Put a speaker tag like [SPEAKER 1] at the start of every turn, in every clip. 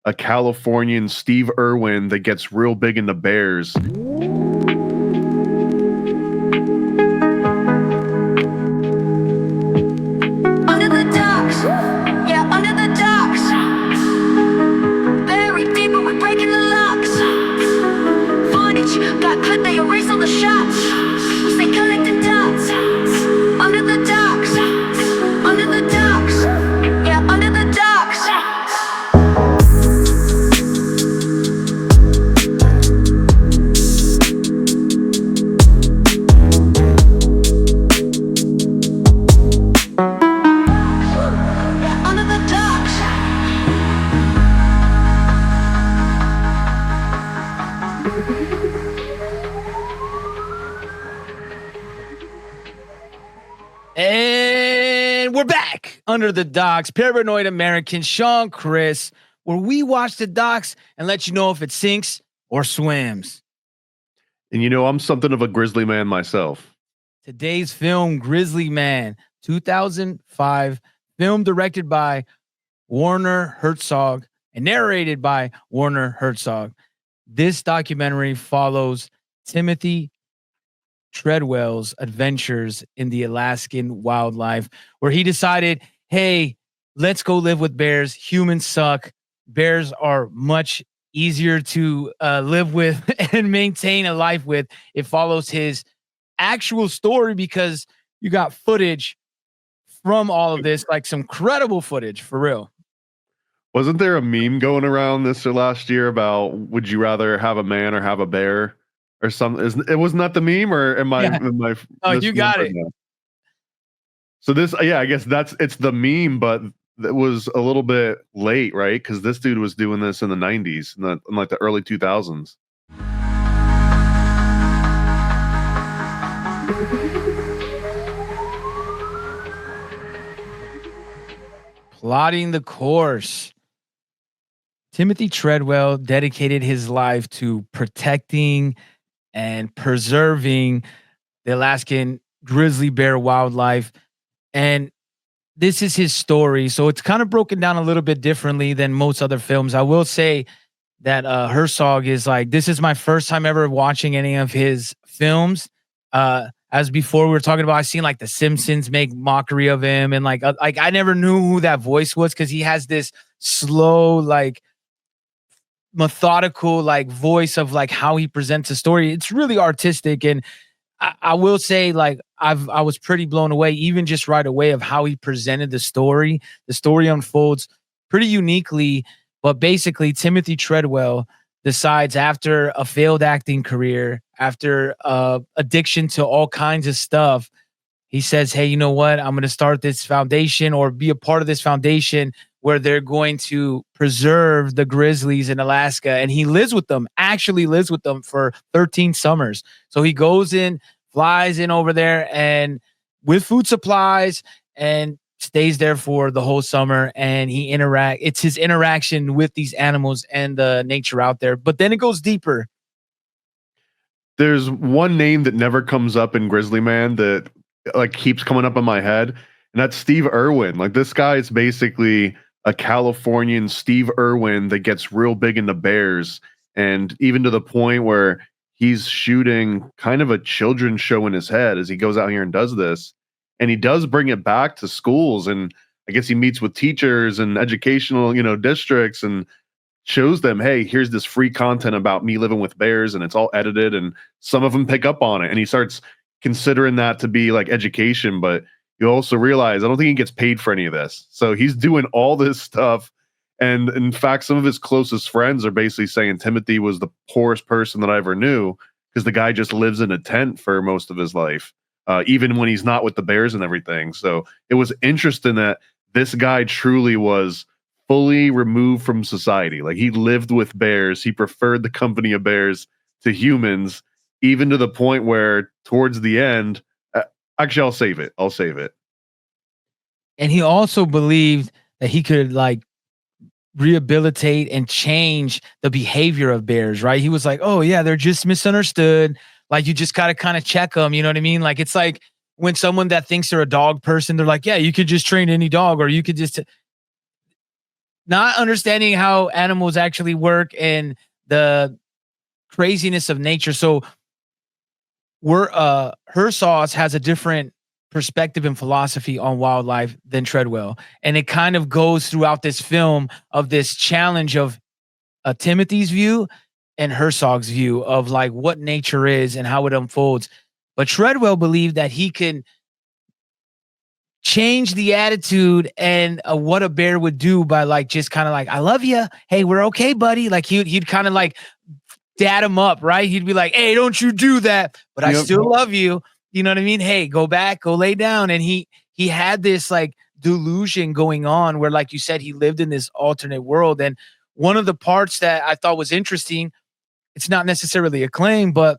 [SPEAKER 1] a Californian Steve Irwin that gets real big into bears.
[SPEAKER 2] Under the docks, yeah, under the docks. Buried deep, but we're breaking the locks. Footage got clipped, they erased all the shots. They connected dots. Under the docks, under the docks, yeah, under the docks. Under the docks.
[SPEAKER 3] And we're back under the docks. Paranoid American, Sean, Chris, where we watch the docks and let you know if it sinks or swims.
[SPEAKER 1] And you know, I'm something of a Grizzly Man myself.
[SPEAKER 3] Today's film, Grizzly Man, 2005, film directed by Werner Herzog and narrated by Werner Herzog. This documentary follows Timothy Treadwell's adventures in the Alaskan wildlife, where he decided, hey, let's go live with bears. Humans suck. Bears are much easier to live with and maintain a life with. It follows his actual story because you got footage from all of this, like some credible footage for real.
[SPEAKER 1] Wasn't there a meme going around this or last year about would you rather have a man or have a bear or something? It was not the meme, or am I?
[SPEAKER 3] Yeah. Oh, you got it.
[SPEAKER 1] Now? So this, yeah, I guess it's the meme, but it was a little bit late, right? Because this dude was doing this in the 90s, in like the early 2000s.
[SPEAKER 3] Plotting the course. Timothy Treadwell dedicated his life to protecting and preserving the Alaskan grizzly bear wildlife. And this is his story. So it's kind of broken down a little bit differently than most other films. I will say that Herzog is like, this is my first time ever watching any of his films. As before we were talking about, I've seen like The Simpsons make mockery of him. And like I never knew who that voice was because he has this slow, like methodical, like voice of like how he presents a story. It's really artistic. And I will say, like, I was pretty blown away, even just right away, of how he presented the story. The story unfolds pretty uniquely, but basically, Timothy Treadwell decides after a failed acting career, after addiction to all kinds of stuff, he says, hey, you know what? I'm going to start this foundation or be a part of this foundation where they're going to preserve the grizzlies in Alaska. And he actually lives with them for 13 summers. So he goes in, flies in over there and with food supplies and stays there for the whole summer. And it's his interaction with these animals and the nature out there. But then it goes deeper.
[SPEAKER 1] There's one name that never comes up in Grizzly Man that like keeps coming up in my head, and that's Steve Irwin. Like, this guy is basically a Californian Steve Irwin that gets real big into bears, and even to the point where he's shooting kind of a children's show in his head as he goes out here and does this. And he does bring it back to schools, and I guess he meets with teachers and educational, districts, and shows them, hey, here's this free content about me living with bears, and it's all edited, and some of them pick up on it. And he starts considering that to be like education, but you also realize I don't think he gets paid for any of this. So he's doing all this stuff. And in fact, some of his closest friends are basically saying Timothy was the poorest person that I ever knew because the guy just lives in a tent for most of his life, even when he's not with the bears and everything. So it was interesting that this guy truly was fully removed from society. Like, he lived with bears. He preferred the company of bears to humans, even to the point where towards the end, actually, I'll save it.
[SPEAKER 3] And he also believed that he could like rehabilitate and change the behavior of bears, right? He was like, oh yeah, they're just misunderstood. Like, you just gotta kind of check them. You know what I mean? Like, it's like when someone that thinks they're a dog person, they're like, yeah, you could just train any dog, or you could just. not understanding how animals actually work and the craziness of nature. So we're Herzog has a different perspective and philosophy on wildlife than Treadwell. And it kind of goes throughout this film of this challenge of Timothy's view and Herzog's view of like what nature is and how it unfolds. But Treadwell believed that he can change the attitude and what a bear would do by like just kind of like, I love you. Hey, we're okay, buddy. Like he'd kind of like dad him up, right? He'd be like, hey, don't you do that, but I still love you. You know what I mean? Hey, go back, go lay down. And he had this like delusion going on where, like you said, he lived in this alternate world. And one of the parts that I thought was interesting, it's not necessarily a claim, but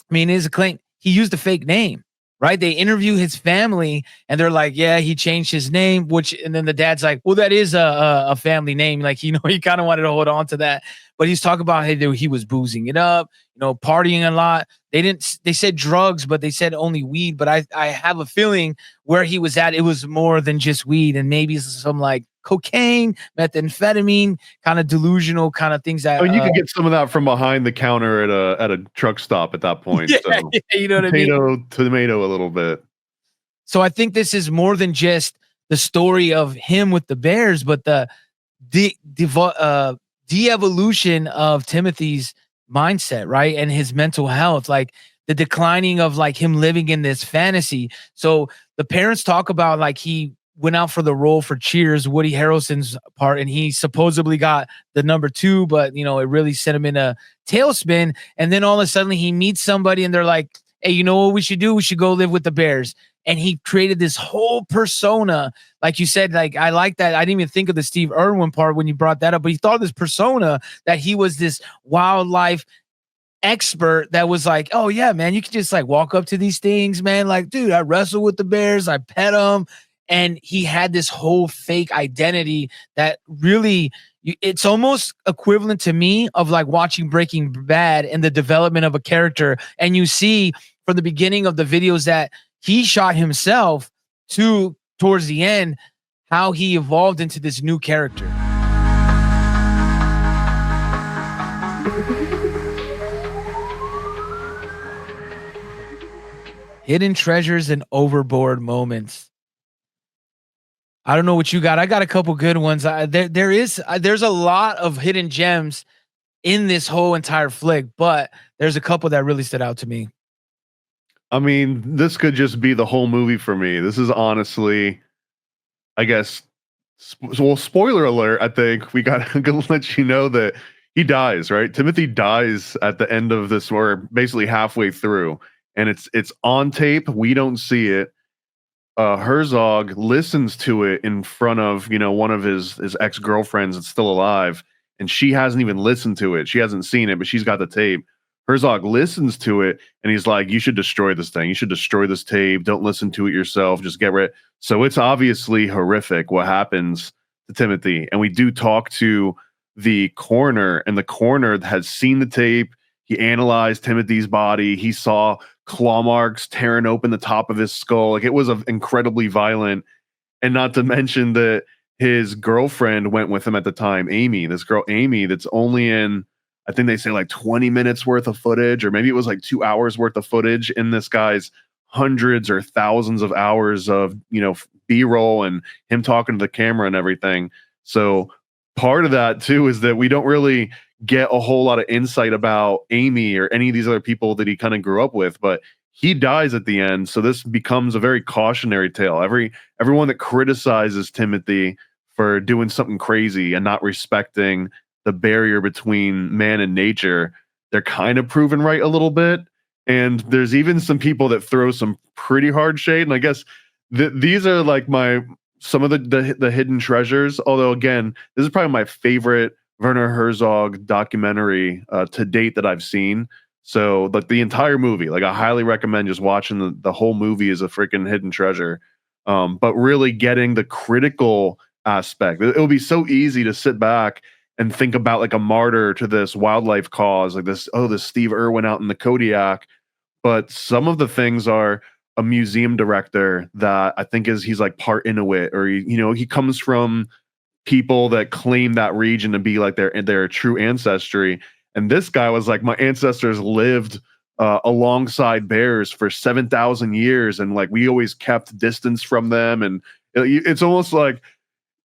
[SPEAKER 3] I mean, it is a claim. He used a fake name, right? They interview his family and they're like, yeah, he changed his name, and then the dad's like, well, that is a family name. Like, you know, he kind of wanted to hold on to that, but he's talking about, hey, he was boozing it up, you know, partying a lot. They said drugs, but they said only weed. But I have a feeling where he was at, it was more than just weed and maybe some like cocaine, methamphetamine, kind of delusional kind of things that.
[SPEAKER 1] I mean, you could get some of that from behind the counter at a truck stop at that point.
[SPEAKER 3] Yeah,
[SPEAKER 1] so.
[SPEAKER 3] yeah, you know what I mean?
[SPEAKER 1] Tomato a little bit.
[SPEAKER 3] So I think this is more than just the story of him with the bears, but the de-evolution of Timothy's mindset, right? And his mental health, like the declining of like him living in this fantasy. So the parents talk about like he went out for the role for Cheers, Woody Harrelson's part, and he supposedly got the number 2, but you know, it really sent him in a tailspin. And then all of a sudden he meets somebody and they're like, hey, you know what we should do? We should go live with the bears. And he created this whole persona. Like you said, like, I like that. I didn't even think of the Steve Irwin part when you brought that up, but he thought of this persona that he was this wildlife expert that was like, oh yeah, man, you can just like walk up to these things, man. Like, dude, I wrestle with the bears, I pet them. And he had this whole fake identity that really, it's almost equivalent to me of like watching Breaking Bad and the development of a character. And you see from the beginning of the videos that he shot himself to towards the end, how he evolved into this new character. Hidden treasures and overboard moments. I don't know what you got. I got a couple good ones. There's a lot of hidden gems in this whole entire flick, but there's a couple that really stood out to me.
[SPEAKER 1] I mean, this could just be the whole movie for me. This is honestly, I guess, well, spoiler alert, I think we got to let you know that he dies, right? Timothy dies at the end of this, or basically halfway through, and it's on tape. We don't see it. Herzog listens to it in front of, you know, one of his ex-girlfriends that's still alive, and she hasn't even listened to it. She hasn't seen it, but she's got the tape. Herzog listens to it and he's like, you should destroy this thing. You should destroy this tape. Don't listen to it yourself. Just get rid. So it's obviously horrific what happens to Timothy. And we do talk to the coroner, and the coroner has seen the tape. He analyzed Timothy's body. He saw claw marks tearing open the top of his skull. Like, it was incredibly violent. And not to mention that his girlfriend went with him at the time, Amy. This girl, Amy, that's only in, I think they say like 20 minutes worth of footage, or maybe it was like 2 hours worth of footage in this guy's hundreds or thousands of hours of, you know, B-roll and him talking to the camera and everything. So part of that too is that we don't really get a whole lot of insight about Amy or any of these other people that he kind of grew up with, but he dies at the end. So this becomes a very cautionary tale. Everyone that criticizes Timothy for doing something crazy and not respecting the barrier between man and nature, they're kind of proven right a little bit. And there's even some people that throw some pretty hard shade. And I guess these are like some of the hidden treasures. Although again, this is probably my favorite Werner Herzog documentary to date that I've seen. So like the entire movie, like I highly recommend just watching the whole movie as a freaking hidden treasure. But really getting the critical aspect. It'll be so easy to sit back and think about like a martyr to this wildlife cause, like this Steve Irwin out in the Kodiak. But some of the things are a museum director that I think he's like part Inuit, or he comes from people that claim that region to be like their true ancestry. And this guy was like, my ancestors lived alongside bears for 7,000 years, and like we always kept distance from them. And it's almost like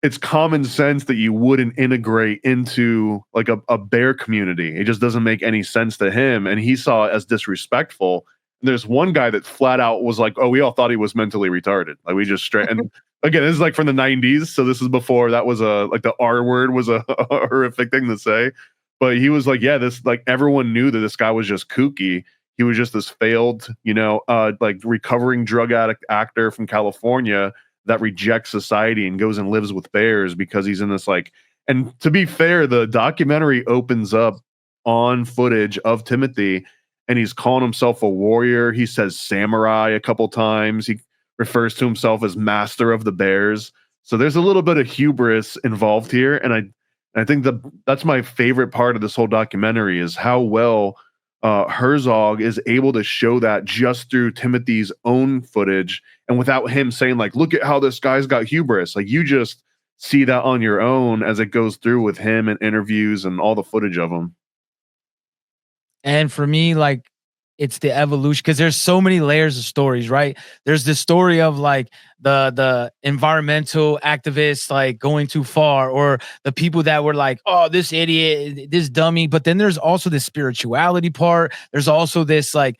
[SPEAKER 1] it's common sense that you wouldn't integrate into like a bear community. It just doesn't make any sense to him, and he saw it as disrespectful. And there's one guy that flat out was like, "Oh, we all thought he was mentally retarded. Like we just straight." And again, this is like from the '90s, so this is before that was like the R word was a horrific thing to say. But he was like, "Yeah, this like everyone knew that this guy was just kooky. He was just this failed, like recovering drug addict actor from California that rejects society and goes and lives with bears because he's in this like." And to be fair, the documentary opens up on footage of Timothy, and he's calling himself a warrior. He says samurai a couple times. He refers to himself as master of the bears. So there's a little bit of hubris involved here, and I think that's my favorite part of this whole documentary is how well Herzog is able to show that just through Timothy's own footage and without him saying like, look at how this guy's got hubris. Like you just see that on your own as it goes through with him and interviews and all the footage of him.
[SPEAKER 3] And for me, like, it's the evolution because there's so many layers of stories, right? There's the story of like the environmental activists like going too far, or the people that were like, oh, this idiot, this dummy. But then there's also this spirituality part. There's also this like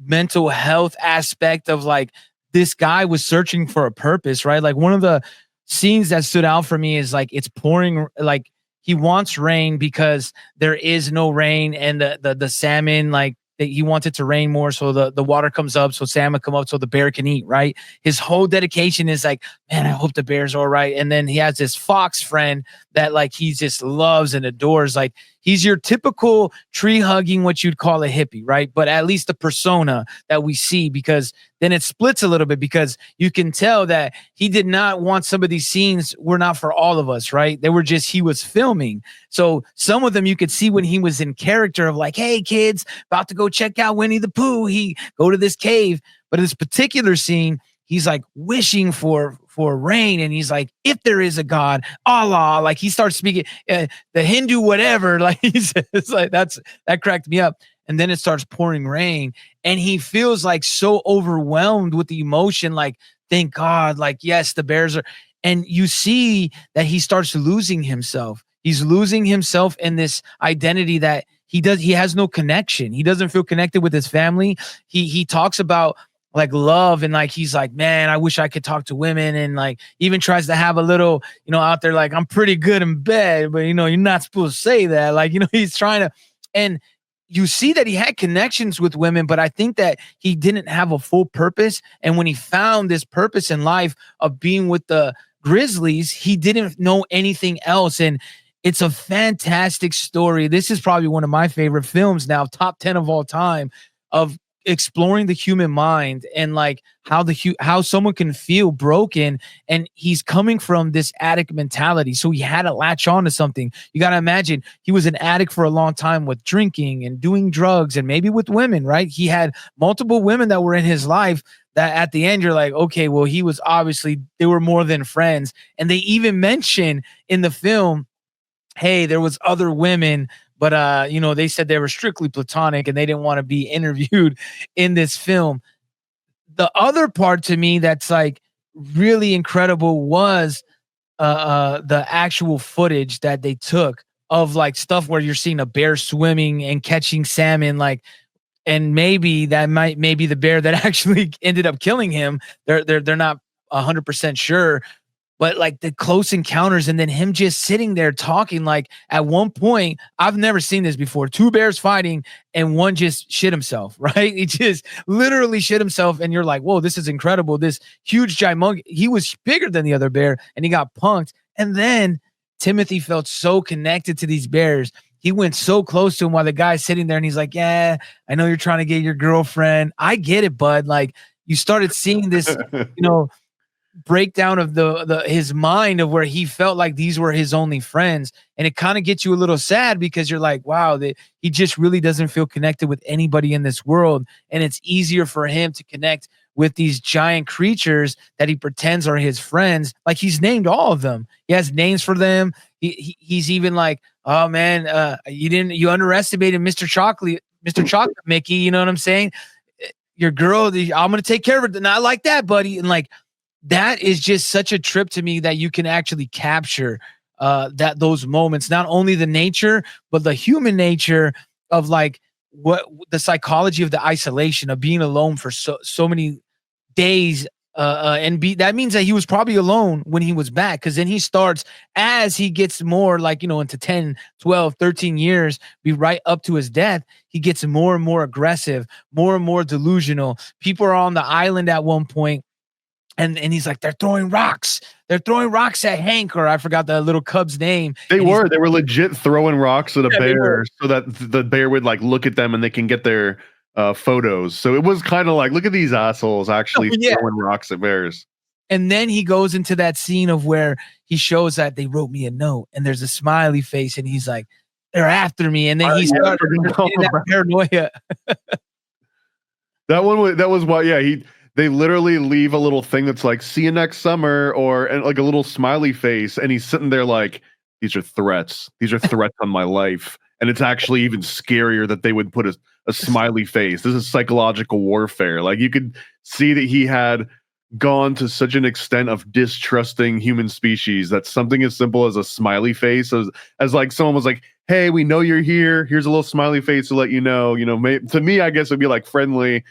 [SPEAKER 3] mental health aspect of like this guy was searching for a purpose, right? Like one of the scenes that stood out for me is like it's pouring, like he wants rain because there is no rain, and the salmon like that he wants it to rain more, so the water comes up, so salmon come up, so the bear can eat, right? His whole dedication is like, man, I hope the bear's all right. And then he has this fox friend that like he just loves and adores. Like he's your typical tree hugging, what you'd call a hippie, right? But at least the persona that we see, because then it splits a little bit, because you can tell that he did not want some of these scenes were not for all of us, right? They were just, he was filming. So some of them you could see when he was in character of like, hey kids, about to go check out Winnie the Pooh. He go to this cave. But in this particular scene, he's like wishing for rain, and he's like, if there is a God, Allah, like he starts speaking the Hindu whatever, like he says, like that cracked me up. And then it starts pouring rain, and he feels like so overwhelmed with the emotion, like thank God, like yes, the bears are. And you see that he starts losing himself. He's losing himself in this identity that he has no connection. He doesn't feel connected with his family. He talks about like love, and like he's like, man, I wish I could talk to women, and like even tries to have a little, out there like, I'm pretty good in bed, but you're not supposed to say that, like, he's trying to. And you see that he had connections with women, but I think that he didn't have a full purpose. And when he found this purpose in life of being with the Grizzlies, he didn't know anything else. And it's a fantastic story. This is probably one of my favorite films now, top 10 of all time, of exploring the human mind and like how someone can feel broken, and he's coming from this addict mentality, so he had to latch on to something. You got to imagine he was an addict for a long time with drinking and doing drugs and maybe with women, right? He had multiple women that were in his life that at the end you're like, okay, well, he was obviously, they were more than friends. And they even mention in the film, hey, there was other women, but they said they were strictly platonic and they didn't want to be interviewed in this film. The other part to me that's like really incredible was the actual footage that they took of like stuff where you're seeing a bear swimming and catching salmon, like, and maybe that might be the bear that actually ended up killing him. They're not 100% sure. But like the close encounters, and then him just sitting there talking, like at one point, I've never seen this before. Two bears fighting and one just shit himself, right? He just literally shit himself. And you're like, whoa, this is incredible. This huge giant, he was bigger than the other bear and he got punked. And then Timothy felt so connected to these bears. He went so close to him while the guy's sitting there, and he's like, yeah, I know you're trying to get your girlfriend. I get it, bud. Like you started seeing this, breakdown of his mind of where he felt like these were his only friends, and it kind of gets you a little sad because you're like, wow, he just really doesn't feel connected with anybody in this world, and it's easier for him to connect with these giant creatures that he pretends are his friends. Like he's named all of them. He has names for them. He's even like, oh man, you underestimated Mr. Chocolate Mickey. You know what I'm saying? Your girl, I'm gonna take care of it. Not like that, buddy. And like that is just such a trip to me that you can actually capture those moments, not only the nature, but the human nature of like what the psychology of the isolation of being alone for so many days. That means that he was probably alone when he was back, because then he starts, as he gets more like, into 10, 12, 13 years, be right up to his death, he gets more and more aggressive, more and more delusional. People are on the island at one point, and he's like, they're throwing rocks at Hank, or I forgot the little cub's name.
[SPEAKER 1] They were legit throwing rocks at a bear so that the bear would like look at them and they can get their photos. So it was kind of like, look at these assholes actually throwing rocks at bears.
[SPEAKER 3] And then he goes into that scene of where he shows that they wrote me a note and there's a smiley face and he's like, they're after me. And then he started that paranoia.
[SPEAKER 1] That was why, they literally leave a little thing that's like, see you next summer, and like a little smiley face. And he's sitting there like, these are threats. These are threats on my life. And it's actually even scarier that they would put a smiley face. This is psychological warfare. Like you could see that he had gone to such an extent of distrusting human species that something as simple as a smiley face, as like someone was like, hey, we know you're here. Here's a little smiley face to let you know. To me, I guess it'd be like friendly.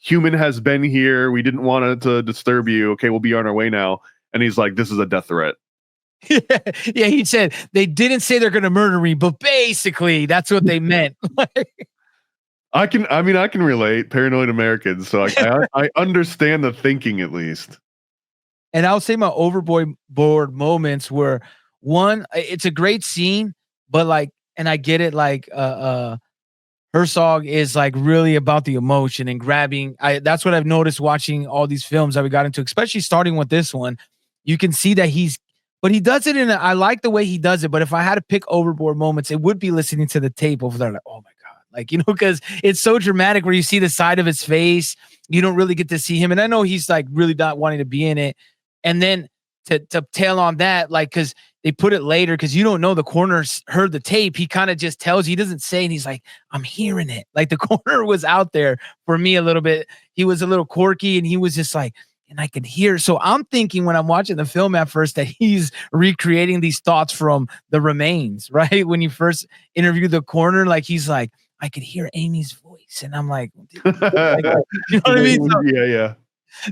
[SPEAKER 1] Human has been here. We didn't want it to disturb you. Okay, we'll be on our way now. And he's like, this is a death threat.
[SPEAKER 3] Yeah, he said they didn't say they're going to murder me, but basically that's what they meant.
[SPEAKER 1] I can relate, paranoid Americans, so I understand the thinking at least.
[SPEAKER 3] And I'll say my overboard moments were, one, it's a great scene, but like, and I get it, like Herzog is like really about the emotion and grabbing. That's what I've noticed watching all these films that we got into, especially starting with this one. You can see that but he does it I like the way he does it. But if I had to pick overboard moments, it would be listening to the tape over there. Like, oh my God. Like, because it's so dramatic where you see the side of his face. You don't really get to see him. And I know he's like really not wanting to be in it. And then to tail on that, like, cause they put it later, cause you don't know the coroner heard the tape. He kind of just tells you, he doesn't say, and he's like, I'm hearing it. Like the coroner was out there for me a little bit. He was a little quirky and he was just like, and I can hear. So I'm thinking when I'm watching the film at first that he's recreating these thoughts from The Remains, right? When you first interview the coroner, like he's like, I could hear Amy's voice. And I'm like, you know what I mean? So,
[SPEAKER 1] yeah.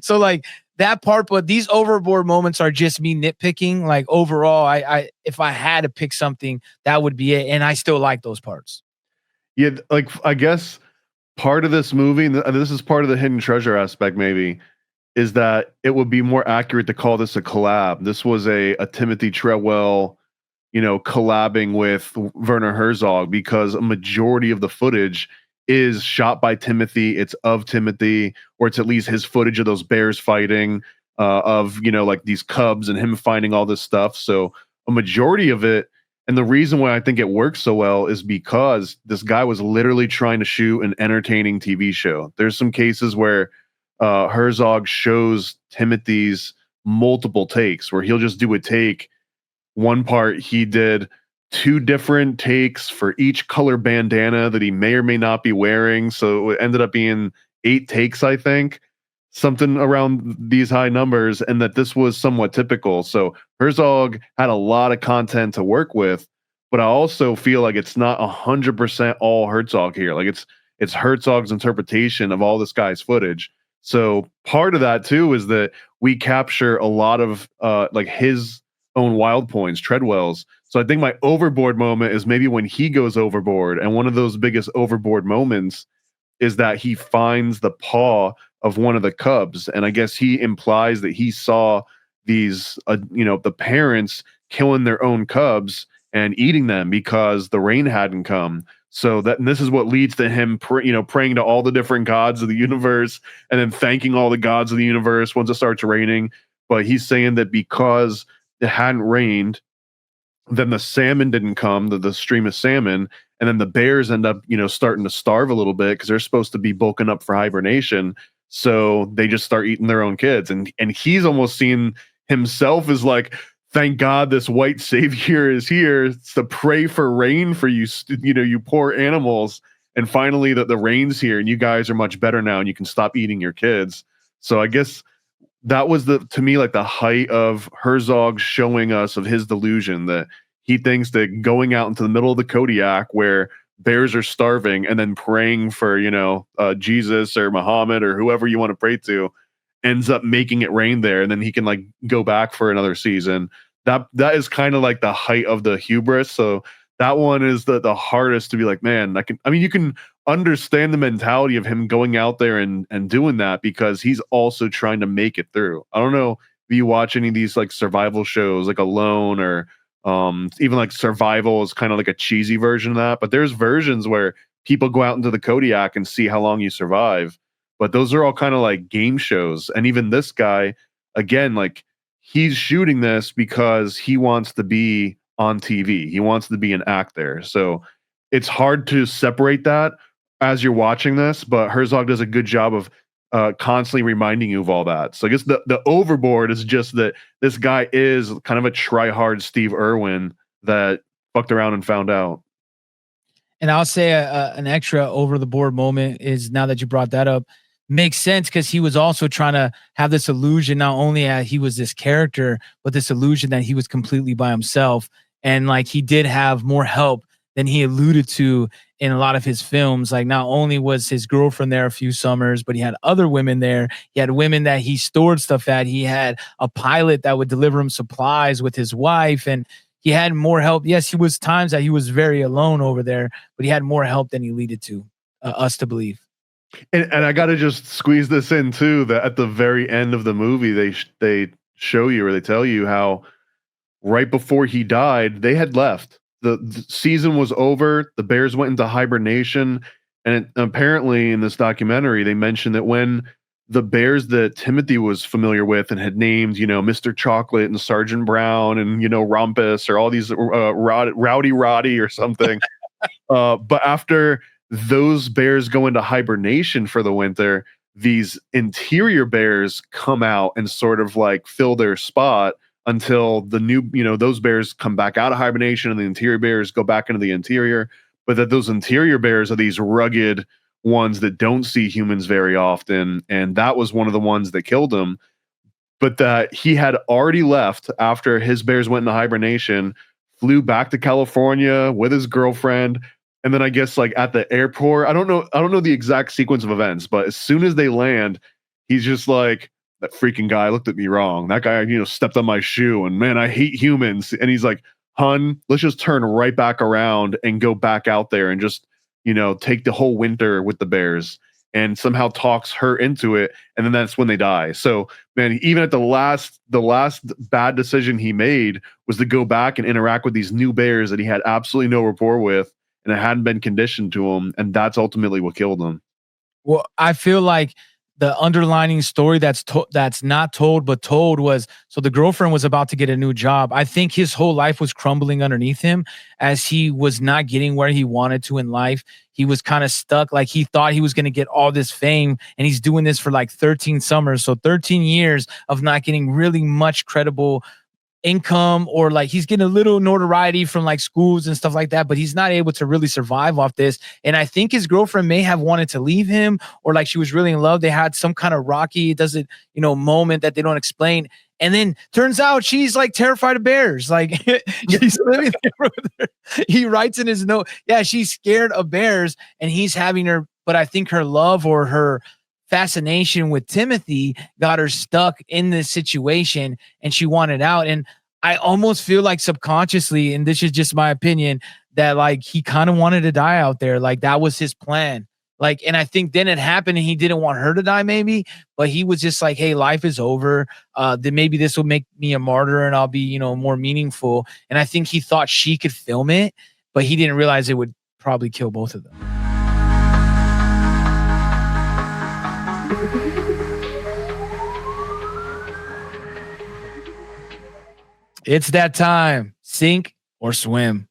[SPEAKER 3] So like that part, but these overboard moments are just me nitpicking. Like overall, I if I had to pick something, that would be it. And I still like those parts.
[SPEAKER 1] Yeah, like I guess part of this movie, and this is part of the hidden treasure aspect maybe, is that it would be more accurate to call this a collab. This was a Timothy Treadwell, collabing with Werner Herzog, because a majority of the footage is shot by Timothy. It's of Timothy, or it's at least his footage of those bears fighting, of, like these cubs and him finding all this stuff. So a majority of it, and the reason why I think it works so well is because this guy was literally trying to shoot an entertaining TV show. There's some cases where Herzog shows Timothy's multiple takes where he'll just do a take. One part he did 2 different takes for each color bandana that he may or may not be wearing. So it ended up being 8 takes, I think, something around these high numbers, and that this was somewhat typical. So Herzog had a lot of content to work with, but I also feel like it's not 100% all Herzog here. Like it's Herzog's interpretation of all this guy's footage. So part of that too is that we capture a lot of like his own wild points, Treadwell's. So I think my overboard moment is maybe when he goes overboard, and one of those biggest overboard moments is that he finds the paw of one of the cubs, and I guess he implies that he saw these, the parents killing their own cubs and eating them because the rain hadn't come. So this is what leads to him, praying to all the different gods of the universe, and then thanking all the gods of the universe once it starts raining. But he's saying that because it hadn't rained, then the salmon didn't come, the stream of salmon, and then the bears end up, starting to starve a little bit because they're supposed to be bulking up for hibernation. So they just start eating their own kids. And he's almost seen himself as like, thank God this white savior is here. It's to pray for rain for you, you poor animals. And finally the rain's here and you guys are much better now and you can stop eating your kids. So I guess that was to me, like the height of Herzog showing us of his delusion that he thinks that going out into the middle of the Kodiak where bears are starving and then praying for, Jesus or Muhammad or whoever you want to pray to ends up making it rain there. And then he can like go back for another season. That is kind of like the height of the hubris. So that one is the hardest to be like, man, you can understand the mentality of him going out there and doing that because he's also trying to make it through. I don't know if you watch any of these like survival shows like Alone or even like Survival is kind of like a cheesy version of that, but there's versions where people go out into the Kodiak and see how long you survive. But those are all kind of like game shows. And even this guy, again, like he's shooting this because he wants to be on TV. He wants to be an actor. So it's hard to separate that as you're watching this, but Herzog does a good job of constantly reminding you of all that. So I guess the overboard is just that this guy is kind of a try-hard Steve Irwin that fucked around and found out.
[SPEAKER 3] And I'll say an extra over the board moment is, now that you brought that up, makes sense because he was also trying to have this illusion, not only that he was this character, but this illusion that he was completely by himself. And like he did have more help than he alluded to in a lot of his films. Like not only was his girlfriend there a few summers, but he had other women there. He had women that he stored stuff at. He had a pilot that would deliver him supplies with his wife, and he had more help. Yes, he was times that he was very alone over there, but he had more help than he needed to us to believe.
[SPEAKER 1] And I got to just squeeze this in too, that at the very end of the movie, they show you, or they tell you how right before he died, they had left. The season was over. The bears went into hibernation. And apparently in this documentary, they mentioned that when the bears that Timothy was familiar with and had named, Mr. Chocolate and Sergeant Brown and, Rumpus or all these Rowdy Roddy or something. But after those bears go into hibernation for the winter, these interior bears come out and sort of like fill their spot until the new, those bears come back out of hibernation and the interior bears go back into the interior. But that those interior bears are these rugged ones that don't see humans very often. And that was one of the ones that killed him. But that he had already left after his bears went into hibernation, flew back to California with his girlfriend. And then I guess like at the airport, I don't know the exact sequence of events, but as soon as they land, he's just like, that freaking guy looked at me wrong. That guy, stepped on my shoe and man, I hate humans. And he's like, hun, let's just turn right back around and go back out there and just, take the whole winter with the bears, and somehow talks her into it. And then that's when they die. So man, even at the last bad decision he made was to go back and interact with these new bears that he had absolutely no rapport with, and it hadn't been conditioned to him. And that's ultimately what killed him.
[SPEAKER 3] Well, I feel like the underlining story that's not told but told was, so the girlfriend was about to get a new job. I think his whole life was crumbling underneath him as he was not getting where he wanted to in life. He was kind of stuck. Like he thought he was going to get all this fame, and he's doing this for like 13 summers. So 13 years of not getting really much credible income, or like he's getting a little notoriety from like schools and stuff like that, but he's not able to really survive off this. And I think his girlfriend may have wanted to leave him, or like she was really in love. They had some kind of rocky, moment that they don't explain. And then turns out she's like terrified of bears. Like she's living there with her. He writes in his note, yeah, she's scared of bears, and he's having her, but I think her love or her fascination with Timothy got her stuck in this situation, and she wanted out. And I almost feel like subconsciously, and this is just my opinion, that like he kind of wanted to die out there. Like that was his plan. Like, and I think then it happened and he didn't want her to die maybe, but he was just like, hey, life is over. Then maybe this will make me a martyr and I'll be, more meaningful. And I think he thought she could film it, but he didn't realize it would probably kill both of them. It's that time. Sink or swim.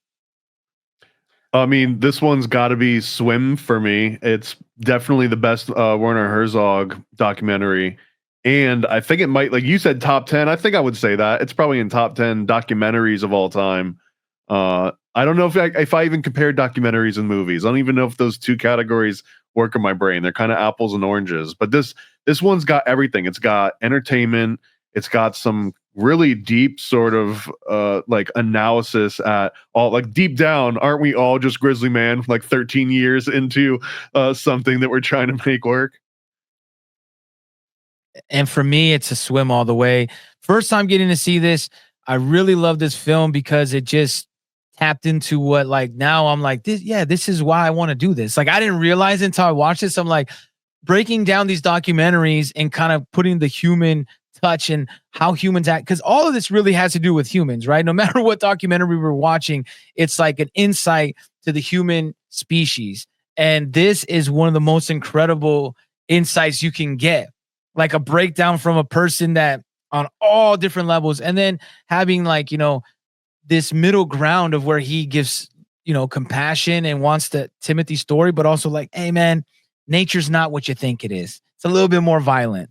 [SPEAKER 1] I mean, this one's got to be Swim for me. It's definitely the best Werner Herzog documentary. And I think it might, like you said, top 10. I think I would say that. It's probably in top 10 documentaries of all time. I don't know if I even compare documentaries and movies. I don't even know if those two categories work in my brain. They're kind of apples and oranges. But this one's got everything. It's got entertainment. It's got some really deep sort of like analysis at all, like deep down, aren't we all just Grizzly Man like 13 years into something that we're trying to make work?
[SPEAKER 3] And for me, it's a Swim all the way. First time getting to see this, I really love this film because it just tapped into what, like, now I'm like, this is why I want to do this. Like, I didn't realize it until I watched this. I'm like, breaking down these documentaries and kind of putting the human touch and how humans act, because all of this really has to do with humans, right? No matter what documentary we're watching, it's like an insight to the human species. And this is one of the most incredible insights you can get, like a breakdown from a person that on all different levels, and then having, like, this middle ground of where he gives, compassion and wants the Timothy story, but also like, hey man, nature's not what you think it is. It's a little bit more violent.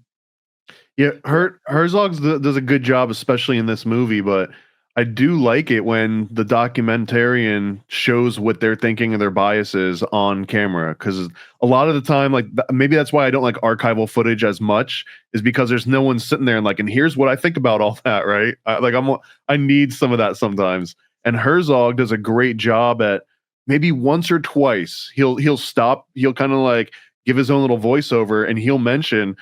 [SPEAKER 1] Yeah, Herzog does a good job, especially in this movie, but I do like it when the documentarian shows what they're thinking and their biases on camera, because a lot of the time, like, maybe that's why I don't like archival footage as much, is because there's no one sitting there and like, and here's what I think about all that, right? I need some of that sometimes. And Herzog does a great job at maybe once or twice he'll stop, he'll kind of like give his own little voiceover, and he'll mention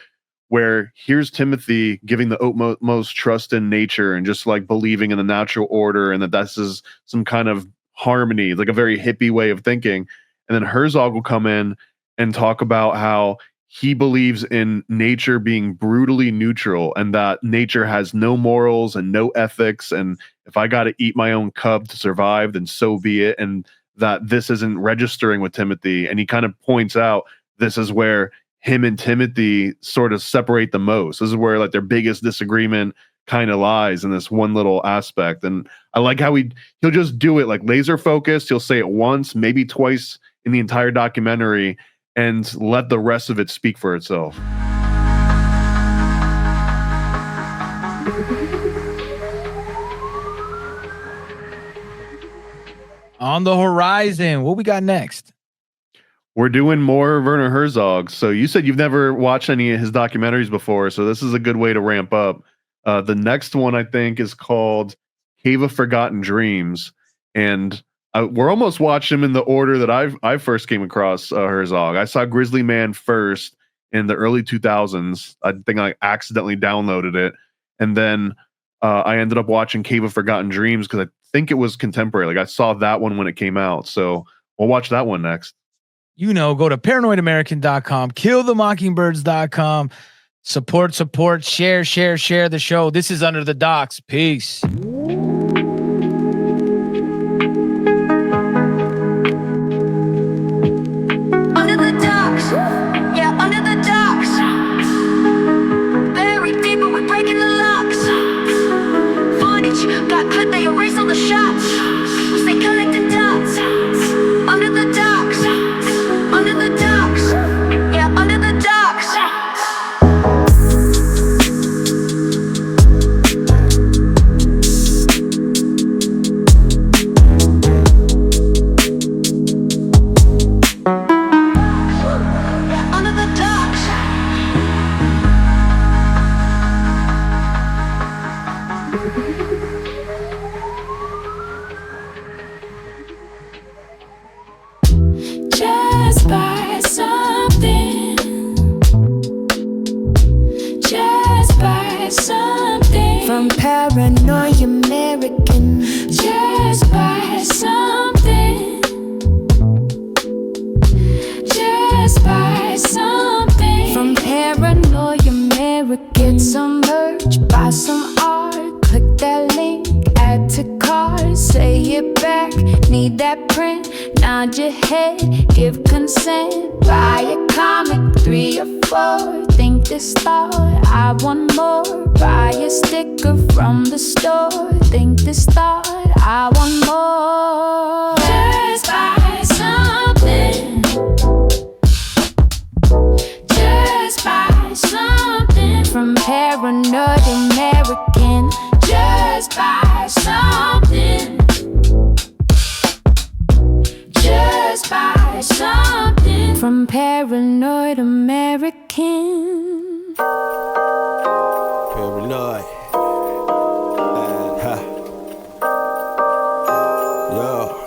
[SPEAKER 1] where here's Timothy giving the utmost trust in nature and just like believing in the natural order, and that this is some kind of harmony, like a very hippie way of thinking. And then Herzog will come in and talk about how he believes in nature being brutally neutral, and that nature has no morals and no ethics. And if I got to eat my own cub to survive, then so be it. And that this isn't registering with Timothy. And he kind of points out this is where him and Timothy sort of separate the most. This is where like their biggest disagreement kind of lies, in this one little aspect. And I like how he'll just do it like laser focused. He'll say it once, maybe twice in the entire documentary, and let the rest of it speak for itself.
[SPEAKER 3] On the horizon, what we got next?
[SPEAKER 1] We're doing more Werner Herzog. So you said you've never watched any of his documentaries before, so this is a good way to ramp up. The next one, I think, is called Cave of Forgotten Dreams, and we're almost watching him in the order that I first came across Herzog. I saw Grizzly Man first in the early 2000s. I think I accidentally downloaded it, and then I ended up watching Cave of Forgotten Dreams because I think it was contemporary. Like, I saw that one when it came out, so we'll watch that one next.
[SPEAKER 3] Go to paranoidamerican.com, killthemockingbirds.com, support, share the show. This is Under the Docks. Peace.
[SPEAKER 2] Under the docks, yeah, under the docks. Buried deep, but we're breaking the locks. Footage got clipped, they erased all the shots. They connected dots. Under the docks, under the docks, yeah, under the docks.
[SPEAKER 4] Just buy something. Just buy something
[SPEAKER 5] From Paranoid American.
[SPEAKER 4] Just buy something. Just buy something
[SPEAKER 5] From Paranoid American. Get some merch, buy some art. Click that link, add to cart. Say it back, need that print. Nod your head, give consent. Buy a comic, 3 or 4. Think this thought, I want more. Buy a sticker from the store. Think this thought, I want more.
[SPEAKER 4] Just buy something.
[SPEAKER 5] From Paranoid American.
[SPEAKER 6] Paranoid. Yo.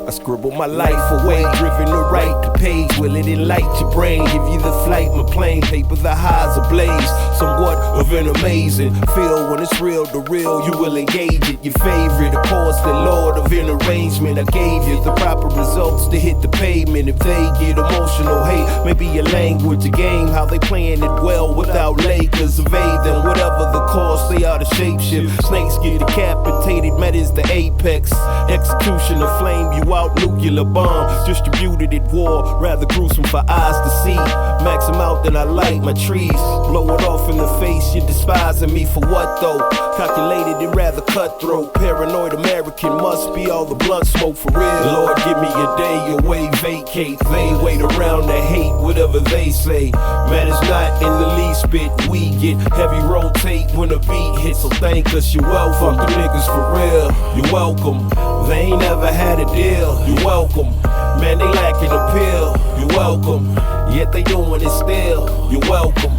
[SPEAKER 6] I scribble my life away, driven to write the page. Will it enlighten your brain? Give you the flight, my plane, paper the highs ablaze. Somewhat of an amazing feel when it's real to real. You will engage it. Your favorite, of course, the Lord of an arrangement. I gave you the proper results to hit the pavement. If they get emotional, hate maybe your language, a game, how they playing it well without Lakers. Evade them, whatever the cost, they are the shapeshift. Snakes get decapitated, met is the apex. Execution of flame you out, nuclear bomb distributed at war, rather gruesome for eyes to see. Max them out, then I light my trees. Blow it off in the face, you're despising me for what though? Calculated and rather cutthroat. Paranoid American must be all the blunt smoke for real. Lord, give me a day away, vacate. They wait around to hate whatever they say. Man, it's not in the least bit. We get heavy rotate when the beat hits, so thank us, you're welcome. Fuck the niggas for real, you're welcome. They ain't never had a deal, you're welcome. Man, they lacking appeal, you're welcome. Yet they doing it still, you're welcome.